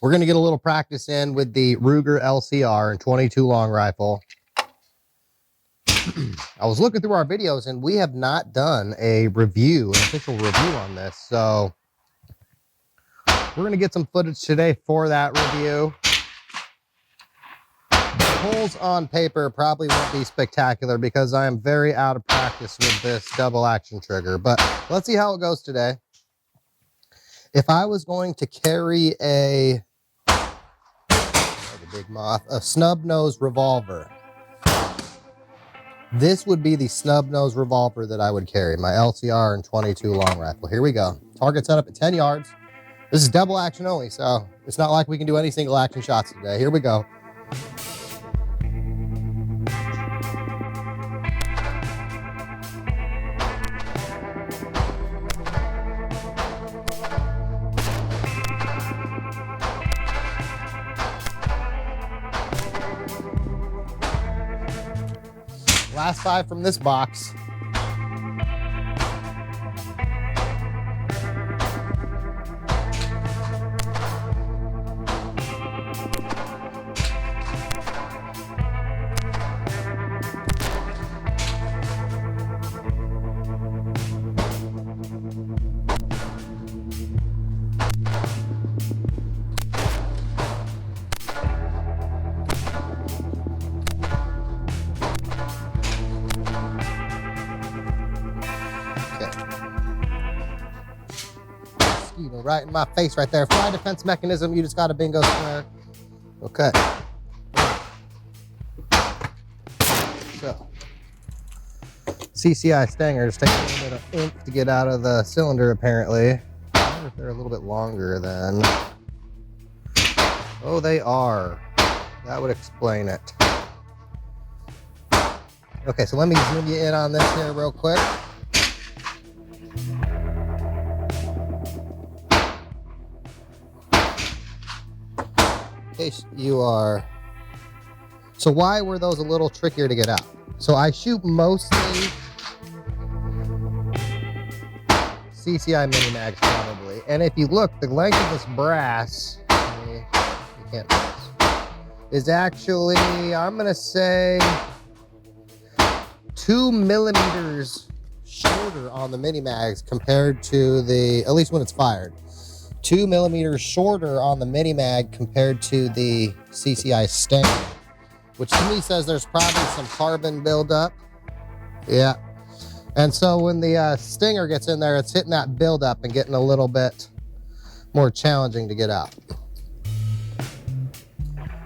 We're going to get a little practice in with the Ruger LCR and 22 long rifle. I was looking through our videos and we have not done a review, an official review on this. So we're going to get some footage today for that review. The holes on paper probably won't be spectacular because I am very out of practice with this double action trigger, but let's see how it goes today. If I was going to carry a big moth, a snub nose revolver, this would be the snub nose revolver that I would carry, my LCR and 22 long rifle. Here we go. Target set up at 10 yards. This is double action only, so it's not like we can do any single action shots today. Here we go. Last 5 from this box. Right in my face right there. Fly defense mechanism, you just got a bingo square. Okay. So, CCI stangers take a little bit of oomph to get out of the cylinder apparently. I wonder if they're a little bit longer than... Oh, they are. That would explain it. Okay, so let me zoom you in on this here real quick. In case you are... So why were those a little trickier to get out? So I shoot mostly CCI mini mags probably. And if you look, the length of this brass, you can't do this, is actually, I'm gonna say 2 millimeters shorter on the mini mags compared to the, at least when it's fired. 2 millimeters shorter on the mini mag compared to the CCI Stinger, which to me says there's probably some carbon buildup. Yeah. And so when the Stinger gets in there, it's hitting that buildup and getting a little bit more challenging to get out.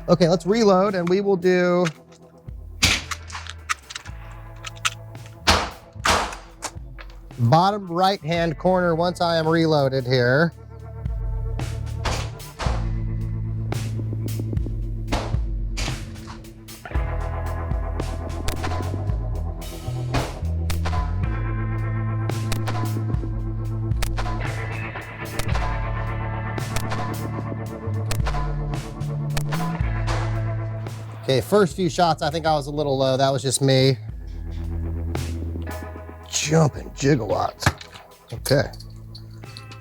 Okay, let's reload and we will do bottom right-hand corner once I am reloaded here. Okay, first few shots, I think I was a little low. That was just me. Jumping gigawatts. Okay.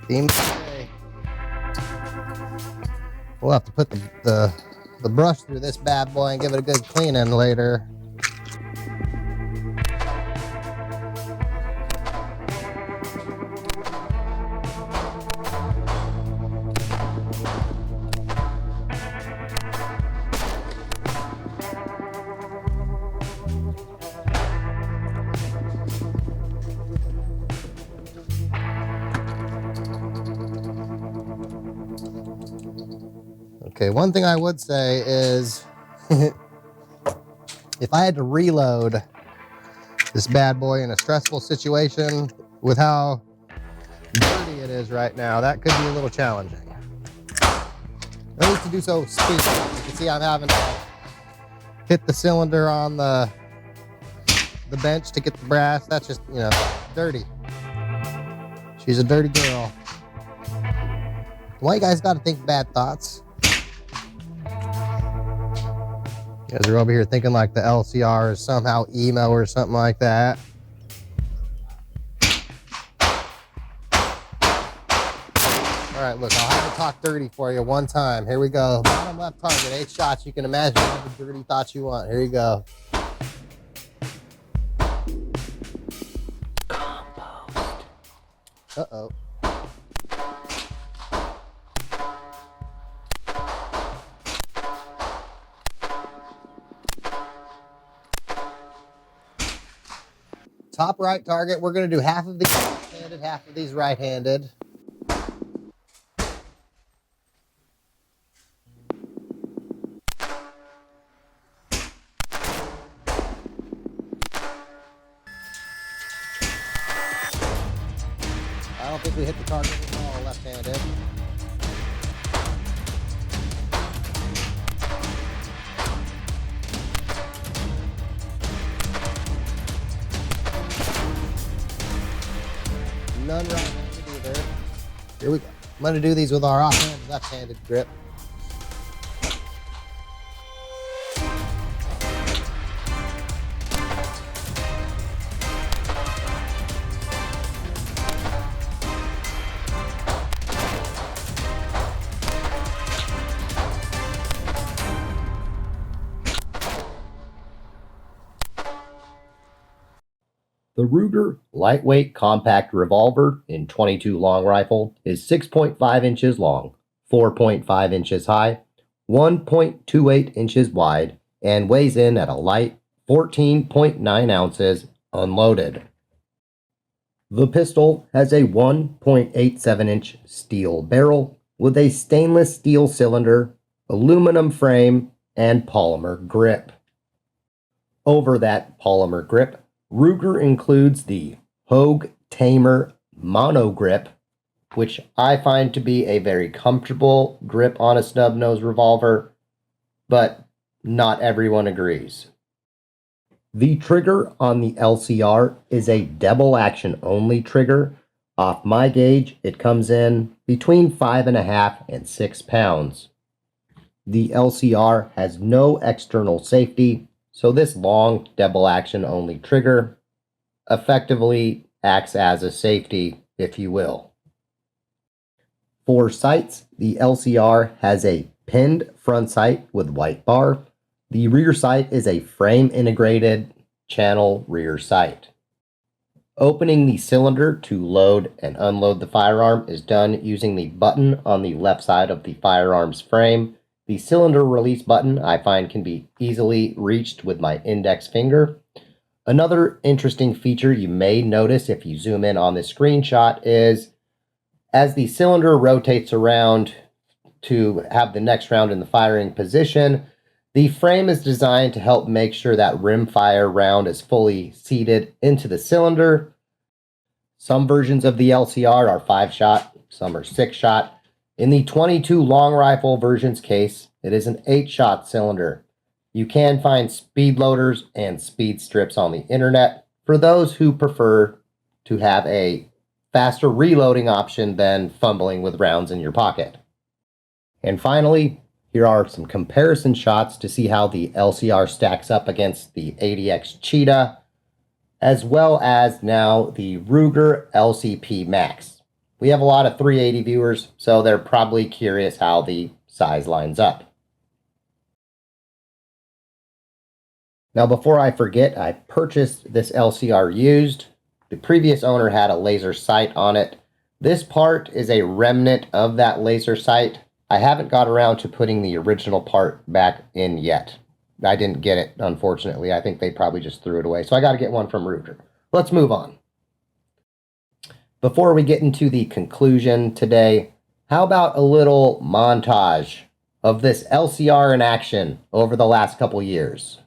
Theme today. We'll have to put the brush through this bad boy and give it a good cleaning later. Okay, one thing I would say is if I had to reload this bad boy in a stressful situation with how dirty it is right now, that could be a little challenging. At least to do so speedily. You can see I'm having to hit the cylinder on the bench to get the brass. That's just, you know, dirty. She's a dirty girl. Why you guys gotta think bad thoughts? You guys are over here thinking like the LCR is somehow emo or something like that. All right, look, I'll have to talk dirty for you one time. Here we go. Bottom left target, 8 shots. You can imagine all the dirty thoughts you want. Here you go. Compost. Uh-oh. Top right target, we're going to do half of these left-handed, half of these right-handed. I don't think we hit the target at all left-handed. None right-handed either. Here we go. I'm going to do these with our offhand left-handed grip. The Ruger lightweight compact revolver in .22 long rifle is 6.5 inches long, 4.5 inches high, 1.28 inches wide, and weighs in at a light 14.9 ounces unloaded. The pistol has a 1.87-inch steel barrel with a stainless steel cylinder, aluminum frame, and polymer grip. Over that polymer grip, Ruger includes the Hogue Tamer Mono Grip, which I find to be a very comfortable grip on a snub-nose revolver, but not everyone agrees. The trigger on the LCR is a double action only trigger. Off my gauge, it comes in between 5.5 and 6 pounds. The LCR has no external safety, so this long double action only trigger effectively acts as a safety, if you will. For sights, the LCR has a pinned front sight with white bar. The rear sight is a frame integrated channel rear sight. Opening the cylinder to load and unload the firearm is done using the button on the left side of the firearm's frame. The cylinder release button I find can be easily reached with my index finger. Another interesting feature you may notice if you zoom in on this screenshot is as the cylinder rotates around to have the next round in the firing position, the frame is designed to help make sure that rimfire round is fully seated into the cylinder. Some versions of the LCR are 5-shot, some are 6-shot. In the .22 long rifle version's case, it is an 8-shot cylinder. You can find speed loaders and speed strips on the internet for those who prefer to have a faster reloading option than fumbling with rounds in your pocket. And finally, here are some comparison shots to see how the LCR stacks up against the ADX Cheetah, as well as now the Ruger LCP Max. We have a lot of 380 viewers, so they're probably curious how the size lines up. Now, before I forget, I purchased this LCR used. The previous owner had a laser sight on it. This part is a remnant of that laser sight. I haven't got around to putting the original part back in yet. I didn't get it, unfortunately. I think they probably just threw it away. So I got to get one from Ruger. Let's move on. Before we get into the conclusion today, how about a little montage of this LCR in action over the last couple years?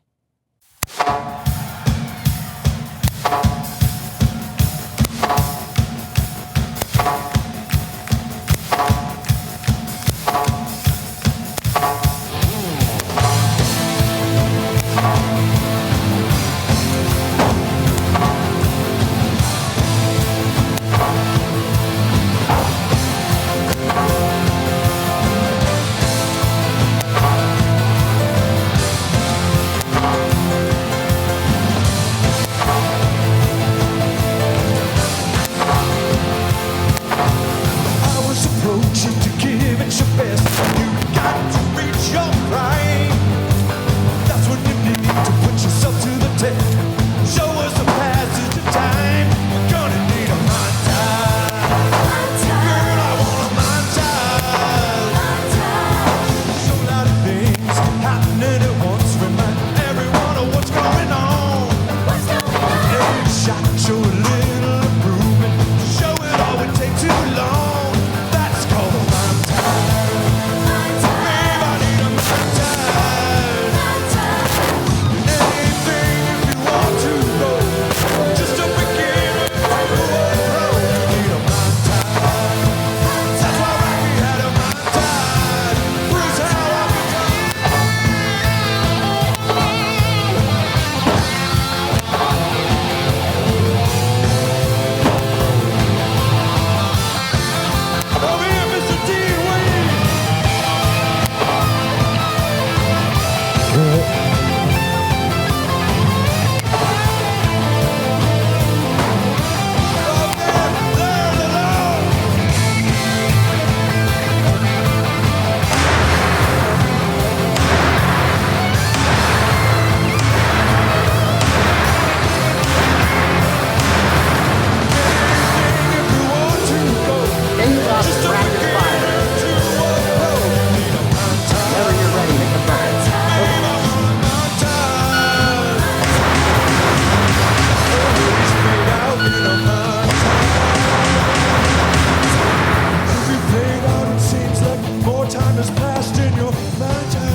lost in your montage.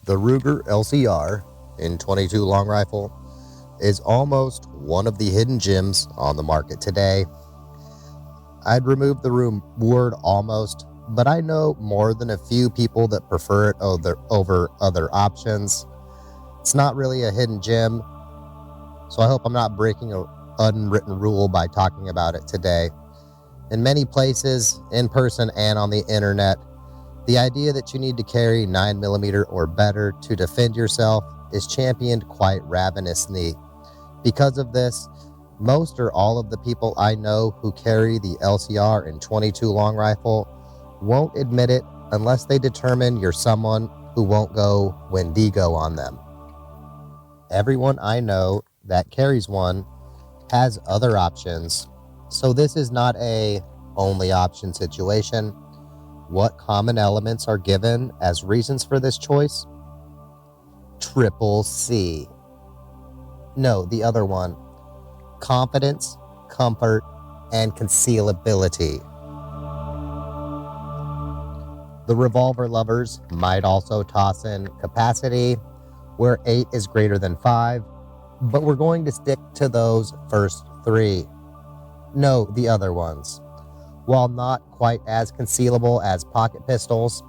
The Ruger LCR in 22 long rifle is almost one of the hidden gems on the market today. I'd remove the word almost, but I know more than a few people that prefer it over other options. It's not really a hidden gem, so I hope I'm not breaking an unwritten rule by talking about it today. In many places, in person and on the internet, the idea that you need to carry 9mm or better to defend yourself is championed quite ravenously. Because of this, most or all of the people I know who carry the LCR and 22 long rifle won't admit it unless they determine you're someone who won't go Wendigo on them. Everyone I know that carries one has other options, so this is not a only option situation. What common elements are given as reasons for this choice? Triple C. No, the other one. Confidence, comfort, and concealability. The revolver lovers might also toss in capacity, where 8 is greater than 5, but we're going to stick to those first 3. No, the other ones. While not quite as concealable as pocket pistols,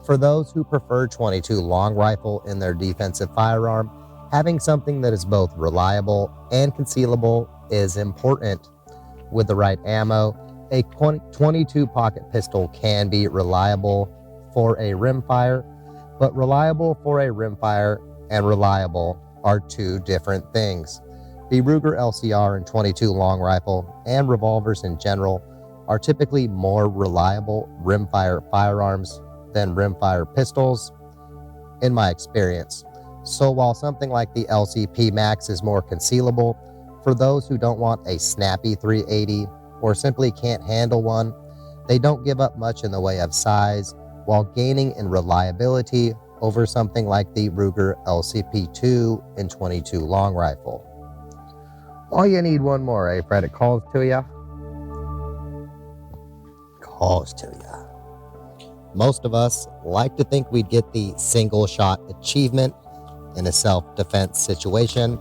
for those who prefer 22 long rifle in their defensive firearm, having something that is both reliable and concealable is important. With the right ammo, a 22 pocket pistol can be reliable for a rimfire, but reliable for a rimfire and reliable are two different things. The Ruger LCR and 22 long rifle and revolvers in general are typically more reliable rimfire firearms than rimfire pistols, in my experience. So while something like the LCP Max is more concealable, for those who don't want a snappy 380 or simply can't handle one, they don't give up much in the way of size while gaining in reliability over something like the Ruger LCP2 and 22 long rifle. All you need one more, eh, Fred? It calls to ya. Calls to ya. Most of us like to think we'd get the single shot achievement in a self-defense situation,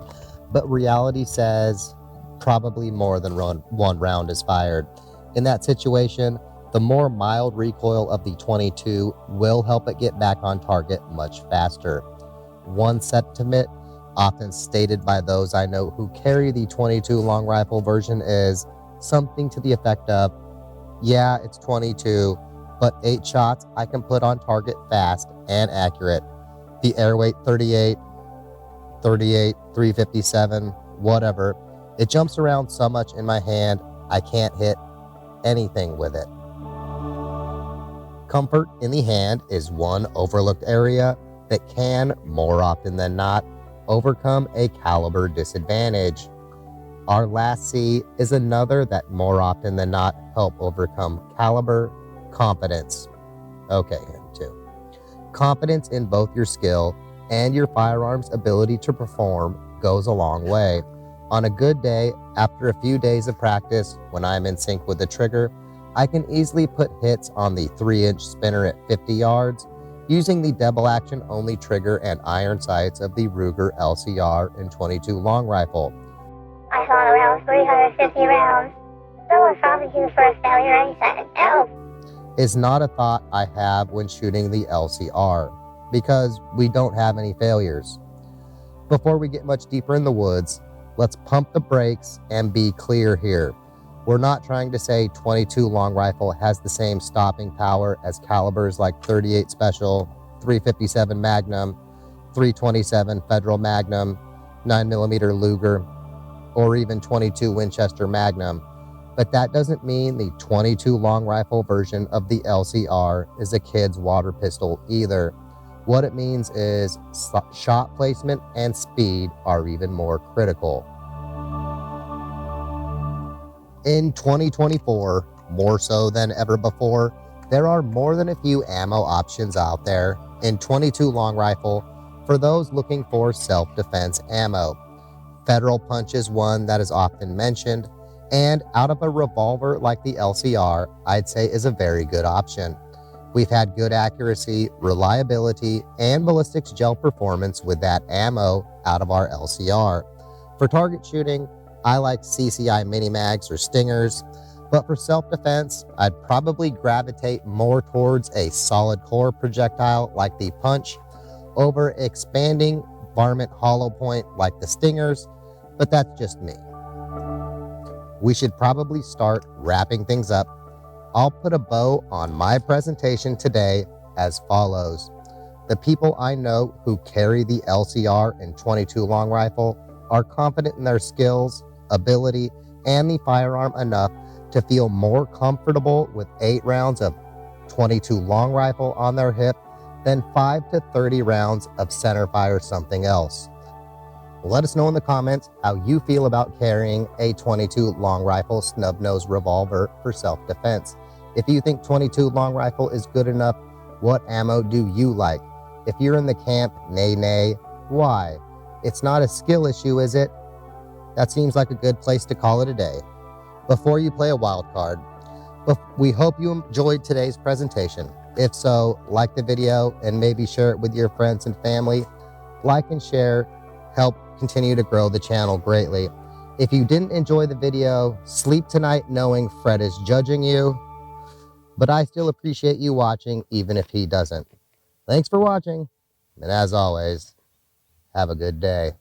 but reality says probably more than one round is fired. In that situation, the more mild recoil of the 22 will help it get back on target much faster. One sentiment often stated by those I know who carry the 22 long rifle version is something to the effect of, yeah, it's 22, but 8 shots I can put on target fast and accurate. The airweight 38, 357, whatever, it jumps around so much in my hand, I can't hit anything with it. Comfort in the hand is one overlooked area that can, more often than not, overcome a caliber disadvantage. Our last C is another that more often than not help overcome caliber, confidence. Okay, him too. Confidence in both your skill and your firearm's ability to perform goes a long way. On a good day, after a few days of practice, when I'm in sync with the trigger, I can easily put hits on the 3-inch spinner at 50 yards using the double action only trigger and iron sights of the Ruger LCR and 22 long rifle. I shot around 350 rounds. Someone probably used for a failure and else. Is not a thought I have when shooting the LCR, because we don't have any failures. Before we get much deeper in the woods, let's pump the brakes and be clear here. We're not trying to say 22 long rifle has the same stopping power as calibers like 38 Special, 357 Magnum, 327 Federal Magnum, 9mm Luger, or even 22 Winchester Magnum. But that doesn't mean the 22 long rifle version of the LCR is a kid's water pistol either. What it means is shot placement and speed are even more critical. In 2024, more so than ever before, there are more than a few ammo options out there in 22 long rifle for those looking for self-defense ammo. Federal Punch is one that is often mentioned, and out of a revolver like the LCR, I'd say is a very good option. We've had good accuracy, reliability, and ballistics gel performance with that ammo out of our LCR. For target shooting, I like CCI mini mags or stingers, but for self-defense, I'd probably gravitate more towards a solid core projectile like the Punch over expanding varmint hollow point like the stingers, but that's just me. We should probably start wrapping things up. I'll put a bow on my presentation today as follows. The people I know who carry the LCR and 22 long rifle are confident in their skills, ability, and the firearm enough to feel more comfortable with 8 rounds of 22 long rifle on their hip than 5 to 30 rounds of centerfire something else. Let us know in the comments how you feel about carrying a 22 long rifle snub-nose revolver for self-defense. If you think 22 long rifle is good enough, what ammo do you like? If you're in the camp, nay, why? It's not a skill issue, is it? That seems like a good place to call it a day. Before you play a wild card, we hope you enjoyed today's presentation. If so, like the video and maybe share it with your friends and family. Like and share help continue to grow the channel greatly. If you didn't enjoy the video, sleep tonight knowing Fred is judging you, but I still appreciate you watching even if he doesn't. Thanks for watching, and as always, have a good day.